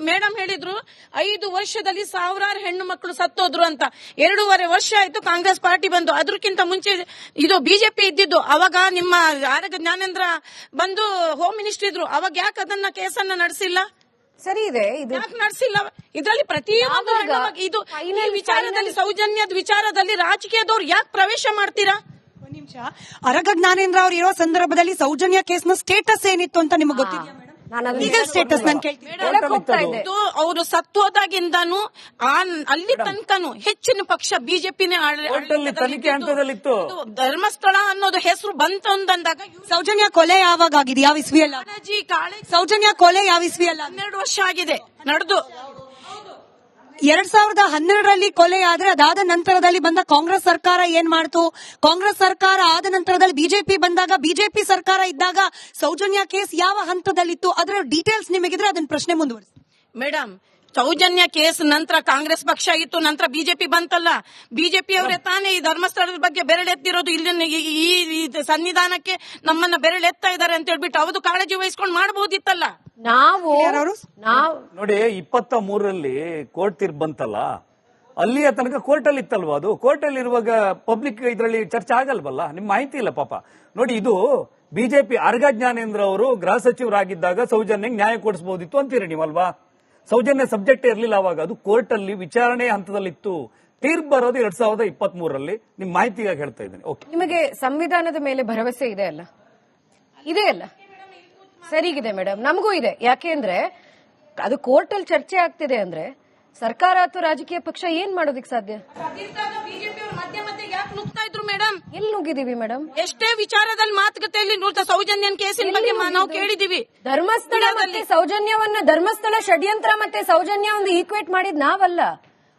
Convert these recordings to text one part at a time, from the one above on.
Madam ಹೇಳಿದ್ರು 5 ವರ್ಷದಲ್ಲಿ ಸಾವಿರಾರು ಹೆಣ್ಣು ಮಕ್ಕಳು ಸತ್ತೋದ್ರು ಅಂತ. 2.5 ವರ್ಷ ಆಯ್ತು ಕಾಂಗ್ರೆಸ್ ಪಾರ್ಟಿ ಬಂದು. ಅದಕ್ಕಿಂತ ಮುಂಚೆ ಇದು ಬಿಜೆಪಿ ಇದ್ದಿದ್ದು. ಅವಾಗ ನಿಮ್ಮ ಆರೋಗ್ಯ ಜ್ಞಾನೇಂದ್ರ ಬಂದು ಹೋಮ್ ಮಿನಿಸ್ಟರ್ ಇದ್ರು. ಅವಾಗ ಯಾಕೆ ಅದನ್ನ ಕೇಸನ್ನ ನಡೆಸಿಲ್ಲ? ಸರಿ ಇದೆ, ಇದು ಯಾಕೆ ನಡೆಸಿಲ್ಲ? ಇದರಲ್ಲಿ ಪ್ರತಿಯೊಂದು ಇದು ಈ ವಿಚಾರದಲ್ಲಿ, ಸೌಜನ್ಯದ ವಿಚಾರದಲ್ಲಿ ರಾಜಕೀಯದವ್ರು ಯಾಕೆ ಪ್ರವೇಶ ಮಾಡ್ತೀರಾ? ನಿಮಿಷ, ಅರಗ ಜ್ಞಾನೇಂದ್ರ ಅವ್ರು ಇರೋ ಸಂದರ್ಭದಲ್ಲಿ ಸೌಜನ್ಯ ಕೇಸ್ನ ಸ್ಟೇಟಸ್ ಏನಿತ್ತು ಅಂತ ನಿಮಗೆ ಗೊತ್ತಿದೆಯಾ? ಲೀಗಲ್ ಸ್ಟೇಟಸ್ ನಾನು ಕೇಳ್ತೀನಿ. ಅವರು ಸತ್ತೋದಾಗಿಂದಾನು ಅಲ್ಲಿ ತನಕನು ಹೆಚ್ಚಿನ ಪಕ್ಷ ಬಿಜೆಪಿನೇ ಧರ್ಮಸ್ಥಳ ಅನ್ನೋದು ಹೆಸರು ಬಂತು ಅಂದಾಗ ಸೌಜನ್ಯ ಕೊಲೆ ಯಾವಾಗ ಆಗಿದೆ? ಯಾವ ಇಸ್ವಿಯಲ್ಲ? ಸೌಜನ್ಯ ಕೊಲೆ ಯಾವ ಇಸ್ವಿಯಲ್ಲ? 12 ವರ್ಷ ಆಗಿದೆ ನಡೆದು. 2012ರಲ್ಲಿ ಕೊಲೆ ಆದ್ರೆ ಅದಾದ ನಂತರದಲ್ಲಿ ಬಂದ ಕಾಂಗ್ರೆಸ್ ಸರ್ಕಾರ ಏನ್ ಮಾಡ್ತು? ಕಾಂಗ್ರೆಸ್ ಸರ್ಕಾರ ಆದ ನಂತರದಲ್ಲಿ ಬಿಜೆಪಿ ಬಂದಾಗ, ಬಿಜೆಪಿ ಸರ್ಕಾರ ಇದ್ದಾಗ ಸೌಜನ್ಯ ಕೇಸ್ ಯಾವ ಹಂತದಲ್ಲಿತ್ತು? ಅದರ ಡೀಟೇಲ್ಸ್ ನಿಮಗಿದ್ರೆ ಅದನ್ನ ಪ್ರಶ್ನೆ ಮುಂದುವರಿಸಿ. ಮೇಡಮ್, ಸೌಜನ್ಯ ಕೇಸ್ ನಂತರ ಕಾಂಗ್ರೆಸ್ ಪಕ್ಷ ಇತ್ತು, ನಂತರ ಬಿಜೆಪಿ ಬಂತಲ್ಲ. ಬಿಜೆಪಿ ಅವರೇ ತಾನೇ ಈ ಧರ್ಮಸ್ಥಳದ ಬಗ್ಗೆ ಬೆರಳೆತ್ತಿರೋದು. ಇಲ್ಲಿನ ಈ ಸನ್ನಿಧಾನಕ್ಕೆ ನಮ್ಮನ್ನ ಬೆರಳೆತ್ತಾ ಇದ್ದಾರೆ ಅಂತ ಹೇಳ್ಬಿಟ್ಟು ಅವದು ಕಾಳಜಿ ವಹಿಸ್ಕೊಂಡು ಮಾಡಬಹುದಿತ್ತಲ್ಲ. ನಾವು ನೋಡಿ, 23ರಲ್ಲಿ ಕೋರ್ಟ್ ತೀರ್ಪು ಬಂತಲ್ಲ, ಅಲ್ಲಿಯ ತನಕ ಕೋರ್ಟ್ ಅಲ್ಲಿ ಇತ್ತಲ್ವಾ? ಅದು ಕೋರ್ಟ್ ಅಲ್ಲಿ ಇರುವಾಗ ಪಬ್ಲಿಕ್ ಇದರಲ್ಲಿ ಚರ್ಚೆ ಆಗಲ್ವಲ್ಲ? ನಿಮ್ ಮಾಹಿತಿ ಇಲ್ಲ ಪಾಪ. ನೋಡಿ, ಇದು ಬಿಜೆಪಿ ಅರಗ ಜ್ಞಾನೇಂದ್ರ ಅವರು ಗೃಹ ಸಚಿವರಾಗಿದ್ದಾಗ ಸೌಜನ್ಯಂಗೆ ನ್ಯಾಯ ಕೊಡಿಸಬಹುದಿತ್ತು ಅಂತೀರಿ ನೀವಲ್ವಾ? ಸೌಜನ್ಯ ಸಬ್ಜೆಕ್ಟ್ ಇರಲಿಲ್ಲ ಅವಾಗ, ಅದು ಕೋರ್ಟ್ ಅಲ್ಲಿ ವಿಚಾರಣೆ ಹಂತದಲ್ಲಿತ್ತು. ತೀರ್ಪು ಬರೋದು 2023ರಲ್ಲಿ. ನಿಮ್ ಮಾಹಿತಿಗಾಗಿ ಹೇಳ್ತಾ ಇದ್ದೀನಿ. ಓಕೆ, ನಿಮಗೆ ಸಂವಿಧಾನದ ಮೇಲೆ ಭರವಸೆ ಇದೆ ಅಲ್ಲ? ಇದೆ ಅಲ್ಲ? ಸರಿಗಿದೆ ಮೇಡಮ್, ನಮಗೂ ಇದೆ. ಯಾಕೆಂದ್ರೆ ಅದು ಕೋರ್ಟ್ ಅಲ್ಲಿ ಚರ್ಚೆ ಆಗ್ತಿದೆ ಅಂದ್ರೆ ಸರ್ಕಾರ ಅಥವಾ ರಾಜಕೀಯ ಪಕ್ಷ ಏನ್ ಮಾಡೋದಕ್ಕೆ ಸಾಧ್ಯ? ಮೇಡಮ್, ಎಲ್ಲಿ ನುಗ್ಗಿದೀವಿ ಮೇಡಮ್? ಎಷ್ಟೇ ವಿಚಾರದಲ್ಲಿ ಮಾತುಕತೆಯಲ್ಲಿ ಸೌಜನ್ಯನ್ ಕೇಸಿನ ಬಗ್ಗೆ ನಾವು ಕೇಳಿದೀವಿ. ಧರ್ಮಸ್ಥಳ ಮತ್ತೆ ಸೌಜನ್ಯವನ್ನ, ಧರ್ಮಸ್ಥಳ ಷಡ್ಯಂತ್ರ ಮತ್ತೆ ಸೌಜನ್ಯ ಒಂದು ಈಕ್ವೇಟ್ ಮಾಡಿದ್ ನಾವಲ್ಲ,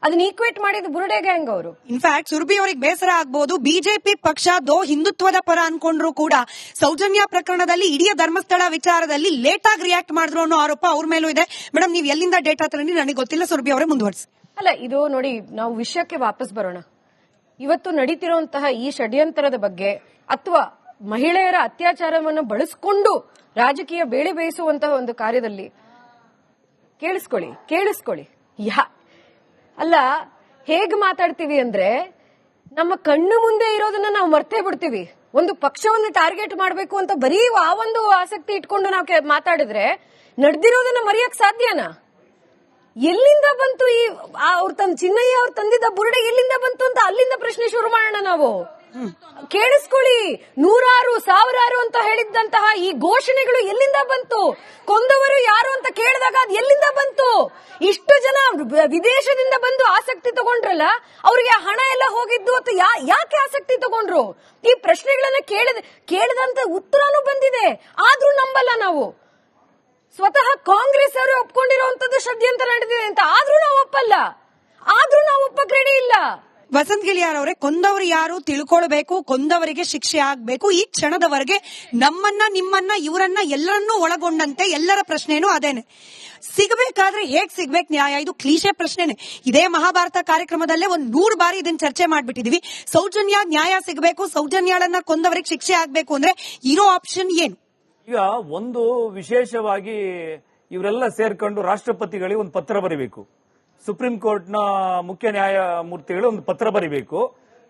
ಅದನ್ನ ಈಕ್ವೇಟ್ ಮಾಡಿದ್ ಬುರುಡೆ ಗ್ಯಾಂಗ್ ಅವರು. ಇನ್ಫ್ಯಾಕ್ಟ್ ಸುರಭಿ ಅವರಿಗೆ ಬೇಸರ ಆಗ್ಬಹುದು, ಬಿಜೆಪಿ ಪಕ್ಷ ಹಿಂದುತ್ವದ ಪರ ಅನ್ಕೊಂಡ್ರು ಕೂಡ ಸೌಜನ್ಯ ಪ್ರಕರಣದಲ್ಲಿ ಇಡೀ ಧರ್ಮಸ್ಥಳ ವಿಚಾರದಲ್ಲಿ ಲೇಟ್ ಆಗಿ ರಿಯಾಕ್ಟ್ ಮಾಡಿದ್ರು ಅನ್ನೋ ಆರೋಪ ಅವ್ರ ಮೇಲೂ ಇದೆ. ಮೇಡಮ್, ನೀವು ಎಲ್ಲಿಂದ ಡೇಟಾ ತಗೊಂಡು ನನಗೆ ಗೊತ್ತಿಲ್ಲ. ಸುರಭಿ ಅವರೇ ಮುಂದುವರಿಸಿ. ಅಲ್ಲ, ಇದು ನೋಡಿ, ನಾವು ವಿಷಯಕ್ಕೆ ವಾಪಸ್ ಬರೋಣ. ಇವತ್ತು ನಡೀತಿರುವಂತಹ ಈ ಷಡ್ಯಂತ್ರದ ಬಗ್ಗೆ ಅಥವಾ ಮಹಿಳೆಯರ ಅತ್ಯಾಚಾರವನ್ನು ಬಳಸಿಕೊಂಡು ರಾಜಕೀಯ ಬೇಳೆ ಬೇಯಿಸುವಂತಹ ಒಂದು ಕಾರ್ಯದಲ್ಲಿ ಕೇಳಿಸ್ಕೊಳ್ಳಿ. ಅಲ್ಲ, ಹೇಗ್ ಮಾತಾಡ್ತೀವಿ ಅಂದ್ರೆ ನಮ್ಮ ಕಣ್ಣು ಮುಂದೆ ಇರೋದನ್ನ ನಾವು ಮರ್ತೇ ಬಿಡ್ತೀವಿ. ಒಂದು ಪಕ್ಷವನ್ನು ಟಾರ್ಗೆಟ್ ಮಾಡಬೇಕು ಅಂತ ಬರೀ ಆ ಒಂದು ಆಸಕ್ತಿ ಇಟ್ಕೊಂಡು ನಾವು ಮಾತಾಡಿದ್ರೆ ನಡೆದಿರೋದನ್ನ ಮರೆಯಕ್ ಸಾಧ್ಯನಾ? ಎಲ್ಲಿಂದ ಬಂತು ಈ ಅವ್ರ ಚಿನ್ನಯ್ಯ ಅವ್ರು ತಂದಿದ್ದ ಬುರುಡೆ ಎಲ್ಲಿಂದ ಬಂತು ಅಂತ ಅಲ್ಲಿಂದ ಪ್ರಶ್ನೆ ಶುರು ಮಾಡೋಣ ನಾವು. ಕೇಳಿಸ್ಕೊಳ್ಳಿ, ನೂರಾರು ಸಾವಿರಾರು ಅಂತ ಹೇಳಿದ್ದಂತಹ ಈ ಘೋಷಣೆಗಳು ಎಲ್ಲಿಂದ ಬಂತು? ಕೊಂದವರು ಯಾರು ಅಂತ ಕೇಳಿದಾಗ ಅದು ಎಲ್ಲಿಂದ ಬಂತು? ಇಷ್ಟು ಜನ ವಿದೇಶದಿಂದ ಬಂದು ಆಸಕ್ತಿ ತಗೊಂಡ್ರಲ್ಲ, ಅವ್ರಿಗೆ ಹಣ ಎಲ್ಲ ಹೋಗಿದ್ದು ಅಥವಾ ಯಾಕೆ ಆಸಕ್ತಿ ತಗೊಂಡ್ರು? ಈ ಪ್ರಶ್ನೆಗಳನ್ನ ಕೇಳಿದಂತ ಉತ್ತರನೂ ಬಂದಿದೆ, ಆದ್ರೂ ನಂಬಲ್ಲ ನಾವು. ಸ್ವತಃ ಕಾಂಗ್ರೆಸ್ ಅವರು ಒಪ್ಕೊಂಡಿರುವಂತದ್ದು ಷಡ್ಯಂತ್ರ ನಡೆದಿದೆ ಅಂತ, ಆದ್ರೂ ನಾವು ಒಪ್ಪಲ್ಲ, ಆದ್ರೂ ನಾವು ಒಪ್ಪಕ್ ರೆಡಿ ಇಲ್ಲ. ವಸಂತ್ ಗಿಳಿಯಾರ್ ಅವರೇ, ಕೊಂದವರು ಯಾರು ತಿಳ್ಕೊಳ್ಬೇಕು, ಕೊಂದವರಿಗೆ ಶಿಕ್ಷೆ ಆಗ್ಬೇಕು. ಈ ಕ್ಷಣದವರೆಗೆ ನಮ್ಮನ್ನ, ನಿಮ್ಮನ್ನ, ಇವರನ್ನ ಎಲ್ಲರನ್ನೂ ಒಳಗೊಂಡಂತೆ ಎಲ್ಲರ ಪ್ರಶ್ನೆನೂ ಅದೇನೆ. ಸಿಗಬೇಕಾದ್ರೆ ಹೇಗ್ ಸಿಗ್ಬೇಕು ನ್ಯಾಯ? ಇದು ಕ್ಲೀಶೆ ಪ್ರಶ್ನೆನೆ. ಇದೇ ಮಹಾಭಾರತ ಕಾರ್ಯಕ್ರಮದಲ್ಲೇ 100 ಬಾರಿ ಇದನ್ನ ಚರ್ಚೆ ಮಾಡ್ಬಿಟ್ಟಿದೀವಿ. ಸೌಜನ್ಯ ನ್ಯಾಯ ಸಿಗಬೇಕು, ಸೌಜನ್ಯಳನ್ನ ಕೊಂದವರಿಗೆ ಶಿಕ್ಷೆ ಆಗ್ಬೇಕು ಅಂದ್ರೆ ಇರೋ ಆಪ್ಷನ್ ಏನು? ಈಗ ಒಂದು ವಿಶೇಷವಾಗಿ ಇವರೆಲ್ಲ ಸೇರ್ಕೊಂಡು ರಾಷ್ಟ್ರಪತಿಗಳಿಗೆ ಒಂದು ಪತ್ರ ಬರೀಬೇಕು. ಸುಪ್ರೀಂ ಕೋರ್ಟ್ನ ಮುಖ್ಯ ನ್ಯಾಯಮೂರ್ತಿಗಳು ಒಂದು ಪತ್ರ ಬರೀಬೇಕು.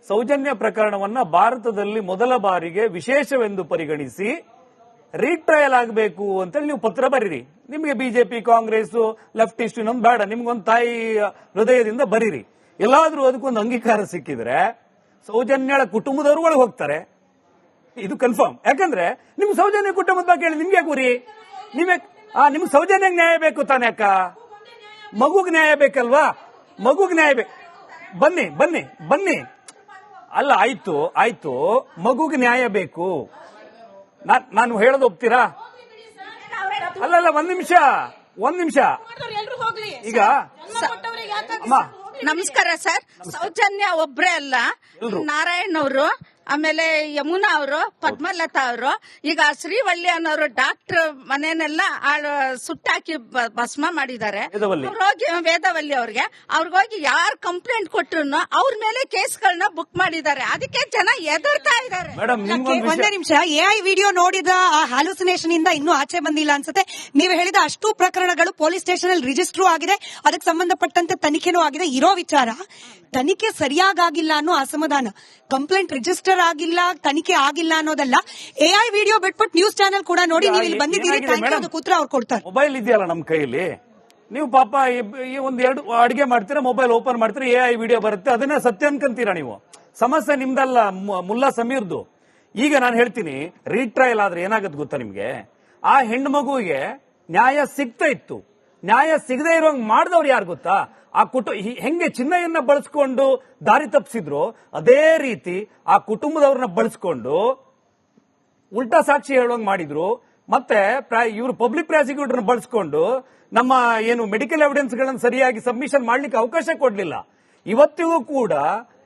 ಸೌಜನ್ಯ ಪ್ರಕರಣವನ್ನ ಭಾರತದಲ್ಲಿ ಮೊದಲ ಬಾರಿಗೆ ವಿಶೇಷವೆಂದು ಪರಿಗಣಿಸಿ ರೀಟ್ರಯಲ್ ಆಗಬೇಕು ಅಂತೇಳಿ ನೀವು ಪತ್ರ ಬರೀರಿ. ನಿಮಗೆ ಬಿಜೆಪಿ, ಕಾಂಗ್ರೆಸ್, ಲೆಫ್ಟಿಸ್ಟ್ ಇನ್ನೊಂದು ಬೇಡ, ನಿಮ್ಗೊಂದು ತಾಯಿ ಹೃದಯದಿಂದ ಬರೀರಿ. ಎಲ್ಲಾದ್ರೂ ಅದಕ್ಕೊಂದು ಅಂಗೀಕಾರ ಸಿಕ್ಕಿದ್ರೆ ಸೌಜನ್ಯಳ ಕುಟುಂಬದವರು ಒಳಗೆ ಹೋಗ್ತಾರೆ, ಇದು ಕನ್ಫರ್ಮ್. ಯಾಕಂದ್ರೆ ನಿಮ್ ಸೌಜನ್ಯ ಕುಟುಂಬದ ಬಗ್ಗೆ ಹೇಳಿ ನಿಮ್ಗೆ ಗುರಿ, ನಿಮ್ಗೆ ಸೌಜನ್ಯಕ್ಕೆ ನ್ಯಾಯ ಬೇಕು ತಾನೆ ಅಕ್ಕ? ಮಗುಗ್ ನ್ಯಾಯ ಬೇಕಲ್ವಾ? ಮಗುಗ್ ನ್ಯಾಯ ಬೇಕು. ಬನ್ನಿ. ಅಲ್ಲ, ಆಯ್ತು, ಮಗುಗ್ ನ್ಯಾಯ ಬೇಕು. ನಾನು ಹೇಳೋದು ಒಪ್ತೀರಾ? ಅಲ್ಲಲ್ಲ, ಒಂದ್ ನಿಮಿಷ. ಈಗ ನಮಸ್ಕಾರ ಸರ್. ಸೌಜನ್ಯ ಒಬ್ರೇ ಅಲ್ಲ, ನಾರಾಯಣ್ ಅವರು ಆಮೇಲೆ ಯಮುನಾ ಅವರು, ಪದ್ಮಲತಾ ಅವರು, ಈಗ ಶ್ರೀವಳ್ಳಿ ಅನ್ನೋರು ಡಾಕ್ಟರ್ ಮನೆನೆಲ್ಲ ಸುಟ್ಟಾಕಿ ಭಸ್ಮ ಮಾಡಿದ್ದಾರೆ. ಅವ್ರೋಗಿ ವೇದವಲ್ಲಿ ಅವ್ರಿಗೋಗಿ ಯಾರು ಕಂಪ್ಲೇಂಟ್ ಕೊಟ್ರು ಅವ್ರ ಮೇಲೆ ಕೇಸ್ಗಳನ್ನ ಬುಕ್ ಮಾಡಿದ್ದಾರೆ. ಅದಕ್ಕೆ ಜನ ಎದುರ್ತಾ ಇದ್ದಾರೆ. ಒಂದೇ ನಿಮಿಷ, ಎಐ ವಿಡಿಯೋ ನೋಡಿದ ಆ ಹ್ಯಾಲುಸಿನೇಷನ್ ಇಂದ ಇನ್ನೂ ಆಚೆ ಬಂದಿಲ್ಲ ಅನ್ಸುತ್ತೆ. ನೀವು ಹೇಳಿದ ಅಷ್ಟು ಪ್ರಕರಣಗಳು ಪೊಲೀಸ್ ಸ್ಟೇಷನ್ ಅಲ್ಲಿ ರಿಜಿಸ್ಟರ್ ಆಗಿದೆ, ಅದಕ್ಕೆ ಸಂಬಂಧಪಟ್ಟಂತೆ ತನಿಖೆನೂ ಆಗಿದೆ. ಇರೋ ವಿಚಾರ ತನಿಖೆ ಸರಿಯಾಗಿಲ್ಲ ಅನ್ನೋ ಅಸಮಾಧಾನ. ಕಂಪ್ಲೇಂಟ್ ರಿಜಿಸ್ಟರ್ ಆಗಿಲ್ಲ, ತನಿಖೆ ಆಗಿಲ್ಲ ಅನ್ನೋದಲ್ಲ. ಎಐ ವಿಡಿಯೋ ಬಿಟ್ಬಿಟ್ಟು ನ್ಯೂಸ್ ಚಾನೆಲ್ ಕೂಡ ನೋಡಿ, ನೀವು ಇಲ್ಲಿ ಬಂದಿದ್ದೀರಿ, ಉತ್ತರ ಅವ್ರು ಕೊಡ್ತಾರೆ. ಮೊಬೈಲ್ ಇದೆಯಲ್ಲ ನಮ್ಮ ಕೈಯಲ್ಲಿ, ನೀವು ಪಾಪ ಒಂದೆರಡು ಅಡಿಗೆ ಮಾಡ್ತೀರಾ, ಮೊಬೈಲ್ ಓಪನ್ ಮಾಡ್ತೀರಾ, ಎಐ ವಿಡಿಯೋ ಬರುತ್ತೆ, ಅದನ್ನ ಸತ್ಯ ಅನ್ಕೊಂತೀರಾ ನೀವು. ಸಮಸ್ಯೆ ನಿಮ್ದಲ್ಲ, ಮುಲ್ಲಾ ಸಮೀರ್ದು. ಈಗ ನಾನು ಹೇಳ್ತೀನಿ, ರೀಟ್ರಯಲ್ ಆದ್ರೆ ಏನಾಗುತ್ತೆ ಗೊತ್ತಾ ನಿಮ್ಗೆ? ಆ ಹೆಣ್ಣು ಮಗುವಿಗೆ ನ್ಯಾಯ ಸಿಗ್ತಾ ಇತ್ತು, ನ್ಯಾಯ ಸಿಗದೆ ಇರುವಂಗ್ ಮಾಡಿದವ್ರು ಯಾರು ಗೊತ್ತಾ? ಆ ಹೆಂಗೆ ಚಿನ್ನಯನ್ನ ಬಳಸ್ಕೊಂಡು ದಾರಿ ತಪ್ಪಿಸಿದ್ರು, ಅದೇ ರೀತಿ ಆ ಕುಟುಂಬದವ್ರನ್ನ ಬಳಸ್ಕೊಂಡು ಉಲ್ಟಾ ಸಾಕ್ಷಿ ಹೇಳುವಂಗ್ ಮಾಡಿದ್ರು. ಮತ್ತೆ ಇವರು ಪಬ್ಲಿಕ್ ಪ್ರಾಸಿಕ್ಯೂಟರ್ ಬಳಸ್ಕೊಂಡು ನಮ್ಮ ಏನು ಮೆಡಿಕಲ್ ಎವಿಡೆನ್ಸ್ ಗಳನ್ನು ಸರಿಯಾಗಿ ಸಬ್ಮಿಷನ್ ಮಾಡ್ಲಿಕ್ಕೆ ಅವಕಾಶ ಕೊಡ್ಲಿಲ್ಲ. ಇವತ್ತಿಗೂ ಕೂಡ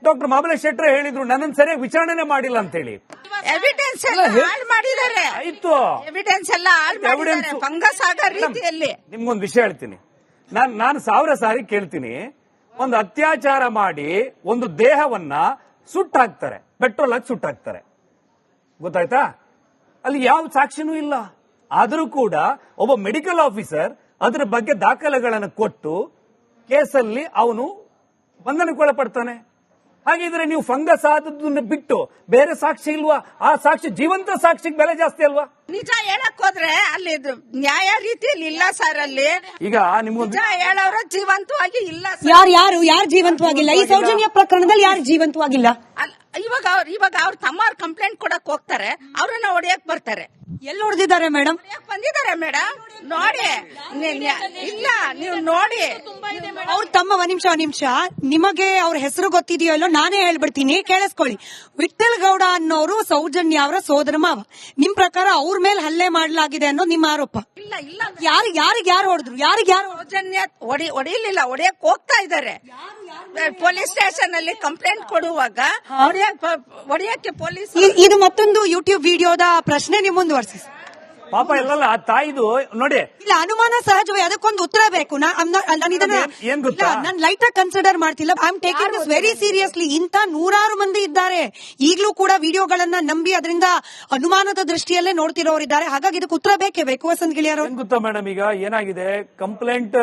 ಡಾಕ್ಟರ್ ಮಹಾಬಲೇಶ್ ಶೆಟ್ಟರ್ ಹೇಳಿದ್ರು, ನನ್ನನ್ನು ಸರಿಯಾಗಿ ವಿಚಾರಣೆ ಮಾಡಿಲ್ಲ ಅಂತ ಹೇಳಿ. ಎವಿಡೆನ್ಸ್ ಎಲ್ಲ ಹಾಳು ಮಾಡಿದ್ದಾರೆ. ಆಯ್ತು, ಎವಿಡೆನ್ಸ್ ಎಲ್ಲ ಹಾಳು ಮಾಡಿದ್ದಾರೆ, ಫಂಗಸ್ ಆಗೋ ರೀತಿಯಲ್ಲಿ. ನಿಮ್ಗೊಂದು ವಿಷಯ ಹೇಳ್ತೀನಿ, ನಾನು 1000 ಸಾರಿ ಕೇಳ್ತೀನಿ. ಒಂದು ಅತ್ಯಾಚಾರ ಮಾಡಿ ಒಂದು ದೇಹವನ್ನ ಸುಟ್ಟಾಕ್ತಾರೆ, ಪೆಟ್ರೋಲ್ ಹಾಕಿ ಸುಟ್ಟಾಕ್ತಾರೆ, ಗೊತ್ತಾಯ್ತಾ? ಅಲ್ಲಿ ಯಾವ ಸಾಕ್ಷಿನೂ ಇಲ್ಲ. ಆದರೂ ಕೂಡ ಒಬ್ಬ ಮೆಡಿಕಲ್ ಆಫೀಸರ್ ಅದರ ಬಗ್ಗೆ ದಾಖಲೆಗಳನ್ನು ಕೊಟ್ಟು ಕೇಸಲ್ಲಿ ಅವನು ಬಂಧನಕ್ಕೊಳಪಡ್ತಾನೆ. ಹಾಗಿದ್ರೆ ನೀವು ಫಂಗಸ್ ಆದದ್ದನ್ನ ಬಿಟ್ಟು ಬೇರೆ ಸಾಕ್ಷಿ ಇಲ್ವಾ? ಆ ಸಾಕ್ಷಿ ಜೀವಂತ ಸಾಕ್ಷಿಗೆ ಬೆಲೆ ಜಾಸ್ತಿ ಅಲ್ವಾ? ನಿಜ ಹೇಳಕ್ ಹೋದ್ರೆ ಅಲ್ಲಿ ನ್ಯಾಯ ರೀತಿಯಲ್ಲಿ ಇಲ್ಲ ಸರ್. ಅಲ್ಲಿ ಈಗ ನಿಮ್ಗೊಂದು ನಿಜ ಹೇಳೋರು ಜೀವಂತವಾಗಿ ಇಲ್ಲ. ಯಾರು ಜೀವಂತವಾಗಿಲ್ಲ? ಈ ಸೌಜನ್ಯ ಪ್ರಕರಣದಲ್ಲಿ ಯಾರು ಜೀವಂತವಾಗಿಲ್ಲ? ಇವಾಗ ಅವ್ರ ತಮ್ಮವ್ರ ಕಂಪ್ಲೇಂಟ್ ಕೊಡಕ್ ಹೋಗ್ತಾರೆ, ಅವ್ರನ್ನ ಹೊಡೆಯಕ್ ಬರ್ತಾರೆ. ಎಲ್ಲಿ ಹೊಡೆದಿದ್ದಾರೆ ಮೇಡಮ್? ಬಂದಿದ್ದಾರೆ ಮೇಡಮ್, ನೋಡಿ. ಇಲ್ಲ, ನೀವು ನೋಡಿ. ಅವ್ರ ತಮ್ಮ ಒಂದ್ ನಿಮಿಷ ನಿಮಗೆ ಅವ್ರ ಹೆಸರು ಗೊತ್ತಿದೆಯೋ ಇಲ್ಲೋ ನಾನೇ ಹೇಳ್ಬಿಡ್ತೀನಿ, ಕೇಳಿಸ್ಕೊಳ್ಳಿ. ವಿಠಲ್ ಗೌಡ ಅನ್ನೋರು ಸೌಜನ್ಯ ಅವರ ಸೋದರ ಮಾವ. ನಿಮ್ ಪ್ರಕಾರ ಅವ್ರ ಮೇಲೆ ಹಲ್ಲೆ ಮಾಡಲಾಗಿದೆ ಅನ್ನೋ ನಿಮ್ಮ ಆರೋಪ? ಇಲ್ಲ ಇಲ್ಲ. ಯಾರು ಹೊಡೆದ್ರು? ಯಾರು ಸೌಜನ್ಯ ಹೊಡಿಲಿಲ್ಲ, ಹೊಡೆಯಕ್ ಹೋಗ್ತಾ ಇದ್ದಾರೆ. ಪೊಲೀಸ್ ಸ್ಟೇಷನ್ ಅಲ್ಲಿ ಕಂಪ್ಲೇಂಟ್ ಕೊಡುವಾಗ ಹೊಡೆಯಕ್ಕೆ ಪೊಲೀಸ್. ಇದು ಮತ್ತೊಂದು ಯೂಟ್ಯೂಬ್ ವಿಡಿಯೋದ ಪ್ರಶ್ನೆ ನೀವು ಮುಂದುವರಿಸಿ. ಪಾಪ ಇಲ್ಲಲ್ಲ ಆ ತಾಯಿದು ನೋಡಿ. ಇಲ್ಲ, ಅನುಮಾನ ಸಹಜವೇ, ಅದಕ್ಕೊಂದು ಉತ್ತರ ಬೇಕು. ಏನ್ ಗೊತ್ತಾ, ನಾನು ಲೈಟ್ ಆಗಿ ಕನ್ಸಿಡರ್ ಮಾಡ್ತಿಲ್ಲ. I am taking this very seriously. ಇಂತ 100 ಮಂದಿ ಇದ್ದಾರೆ ಈಗಲೂ ಕೂಡ ವಿಡಿಯೋಗಳನ್ನ ನಂಬಿ ಅದರಿಂದ ಅನುಮಾನದ ದೃಷ್ಟಿಯಲ್ಲೇ ನೋಡ್ತಿರೋರಿದ್ದಾರೆ. ಹಾಗಾಗಿ ಇದಕ್ಕೆ ಉತ್ತರ ಬೇಕೇ ಬೇಕು. ವಸಂತ್ ಗಿಳಿಯಾರು, ಏನ್ ಗೊತ್ತಾ ಮೇಡಮ್, ಈಗ ಏನಾಗಿದೆ, ಕಂಪ್ಲೇಂಟ್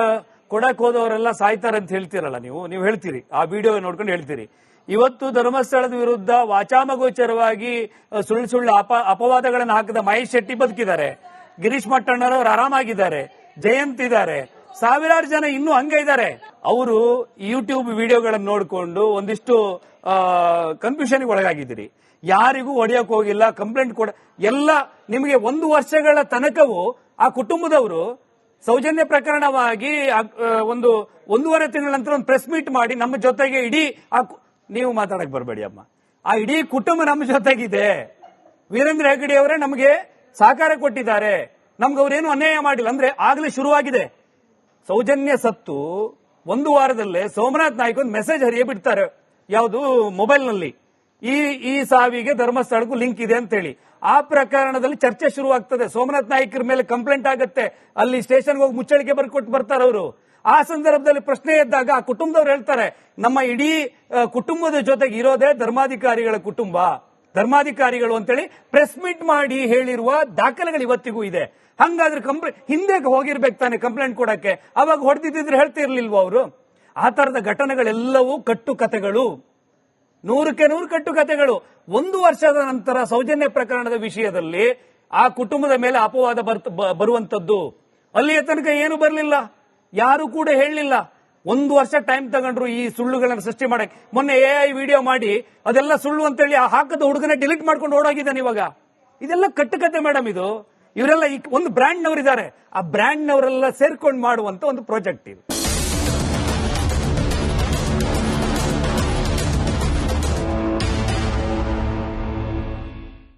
ಕೊಡಕ್ ಹೋದವರೆಲ್ಲ ಸಾಯ್ತಾರೆ ಅಂತ ಹೇಳ್ತೀರಲ್ಲ ನೀವು ಹೇಳ್ತೀರಿ, ಆ ವಿಡಿಯೋ ನೋಡ್ಕೊಂಡು ಹೇಳ್ತೀರಿ. ಇವತ್ತು ಧರ್ಮಸ್ಥಳದ ವಿರುದ್ಧ ವಾಚಾಮಗೋಚರವಾಗಿ ಸುಳ್ಳು ಅಪವಾದಗಳನ್ನು ಹಾಕಿದ ಮಹೇಶ್ ಶೆಟ್ಟಿ ಬದುಕಿದ್ದಾರೆ, ಗಿರೀಶ್ ಮಟ್ಟಣ್ಣರವರು ಆರಾಮಾಗಿದ್ದಾರೆ, ಜಯಂತ್ ಇದ್ದಾರೆ, ಸಾವಿರಾರು ಜನ ಇನ್ನೂ ಹಂಗೆ ಇದ್ದಾರೆ. ಅವರು ಯೂಟ್ಯೂಬ್ ವಿಡಿಯೋಗಳನ್ನು ನೋಡಿಕೊಂಡು ಒಂದಿಷ್ಟು ಕನ್ಫ್ಯೂಷನ್ಗೆ ಒಳಗಾಗಿದ್ದೀರಿ. ಯಾರಿಗೂ ಹೊಡೆಯಕ್ ಹೋಗಿಲ್ಲ, ಕಂಪ್ಲೇಂಟ್ ಕೊಡ ಎಲ್ಲ ನಿಮಗೆ 1 ವರ್ಷಗಳ ತನಕವೂ ಆ ಕುಟುಂಬದವರು ಸೌಜನ್ಯ ಪ್ರಕರಣವಾಗಿ 1.5 ತಿಂಗಳ ನಂತರ ಒಂದು ಪ್ರೆಸ್ ಮೀಟ್ ಮಾಡಿ ನಮ್ಮ ಜೊತೆಗೆ ಇಡೀ ನೀವು ಮಾತಾಡಕ್ ಬರಬೇಡಿ ಅಮ್ಮ, ಆ ಇಡೀ ಕುಟುಂಬ ನಮ್ಮ ಜೊತೆಗಿದೆ, ವೀರೇಂದ್ರ ಹೆಗ್ಗಡೆ ಅವರೇ ನಮಗೆ ಸಹಕಾರ ಕೊಟ್ಟಿದ್ದಾರೆ, ನಮ್ಗೆ ಅವ್ರೇನು ಅನ್ಯಾಯ ಮಾಡಿಲ್ಲ ಅಂದ್ರೆ ಆಗ್ಲೇ ಶುರುವಾಗಿದೆ. ಸೌಜನ್ಯ ಸತ್ತು 1 ವಾರದಲ್ಲೇ ಸೋಮನಾಥ್ ನಾಯ್ಕ ಒಂದು ಮೆಸೇಜ್ ಹರಿಯೇ ಬಿಡ್ತಾರೆ, ಯಾವುದು ಮೊಬೈಲ್ ನಲ್ಲಿ, ಈ ಸಾವಿಗೆ ಧರ್ಮಸ್ಥಳಕ್ಕೂ ಲಿಂಕ್ ಇದೆ ಅಂತ ಹೇಳಿ. ಆ ಪ್ರಕರಣದಲ್ಲಿ ಚರ್ಚೆ ಶುರುವಾಗ್ತದೆ. ಸೋಮನಾಥ್ ನಾಯ್ಕರ ಮೇಲೆ ಕಂಪ್ಲೇಂಟ್ ಆಗುತ್ತೆ, ಅಲ್ಲಿ ಸ್ಟೇಷನ್ಗೆ ಹೋಗಿ ಮುಚ್ಚಳಿಕೆ ಬರ್ಕೊಟ್ಟು ಬರ್ತಾರೆ ಅವರು. ಆ ಸಂದರ್ಭದಲ್ಲಿ ಪ್ರಶ್ನೆ ಎದ್ದಾಗ ಆ ಕುಟುಂಬದವ್ರು ಹೇಳ್ತಾರೆ, ನಮ್ಮ ಇಡೀ ಕುಟುಂಬದ ಜೊತೆಗೆ ಇರೋದೇ ಧರ್ಮಾಧಿಕಾರಿಗಳ ಕುಟುಂಬ, ಧರ್ಮಾಧಿಕಾರಿಗಳು ಅಂತೇಳಿ ಪ್ರೆಸ್ ಮೀಟ್ ಮಾಡಿ ಹೇಳಿರುವ ದಾಖಲೆಗಳು ಇವತ್ತಿಗೂ ಇದೆ. ಹಂಗಾದ್ರೆ ಹಿಂದೆ ಹೋಗಿರ್ಬೇಕು ತಾನೆ ಕಂಪ್ಲೇಂಟ್ ಕೊಡಕ್ಕೆ, ಅವಾಗ ಹೊಡೆದಿದ್ರೆ ಹೇಳ್ತಿರ್ಲಿಲ್ವ ಅವರು? ಆ ತರದ ಘಟನೆಗಳೆಲ್ಲವೂ ಕಟ್ಟುಕತೆಗಳು, 100ಕ್ಕೆ 100 ಕಟ್ಟುಕತೆಗಳು. 1 ವರ್ಷದ ನಂತರ ಸೌಜನ್ಯ ಪ್ರಕರಣದ ವಿಷಯದಲ್ಲಿ ಆ ಕುಟುಂಬದ ಮೇಲೆ ಅಪವಾದ ಬರುವಂತದ್ದು. ಅಲ್ಲಿಯ ತನಕ ಏನು ಬರಲಿಲ್ಲ, ಯಾರು ಕೂಡ ಹೇಳಲಿಲ್ಲ. 1 ವರ್ಷ ಟೈಮ್ ತಗೊಂಡ್ರು ಈ ಸುಳ್ಳುಗಳನ್ನು ಸೃಷ್ಟಿ ಮಾಡಕ್ಕೆ. ಮೊನ್ನೆ AI ವಿಡಿಯೋ ಮಾಡಿ ಅದೆಲ್ಲ ಸುಳ್ಳು ಅಂತೇಳಿ ಆ ಹಾಕದ ಹುಡುಗನ ಡಿಲೀಟ್ ಮಾಡ್ಕೊಂಡು ಓಡೋಗಿದ್ದಾನೆ ಇವಾಗ. ಇದೆಲ್ಲ ಕಟ್ಟುಕತೆ ಮೇಡಮ್. ಇದು ಇವರೆಲ್ಲ ಒಂದು ಬ್ರ್ಯಾಂಡ್ ನವರಿದ್ದಾರೆ, ಆ ಬ್ರ್ಯಾಂಡ್ ನವರೆಲ್ಲ ಸೇರ್ಕೊಂಡು ಮಾಡುವಂತ ಒಂದು ಪ್ರಾಜೆಕ್ಟ್ ಇದು.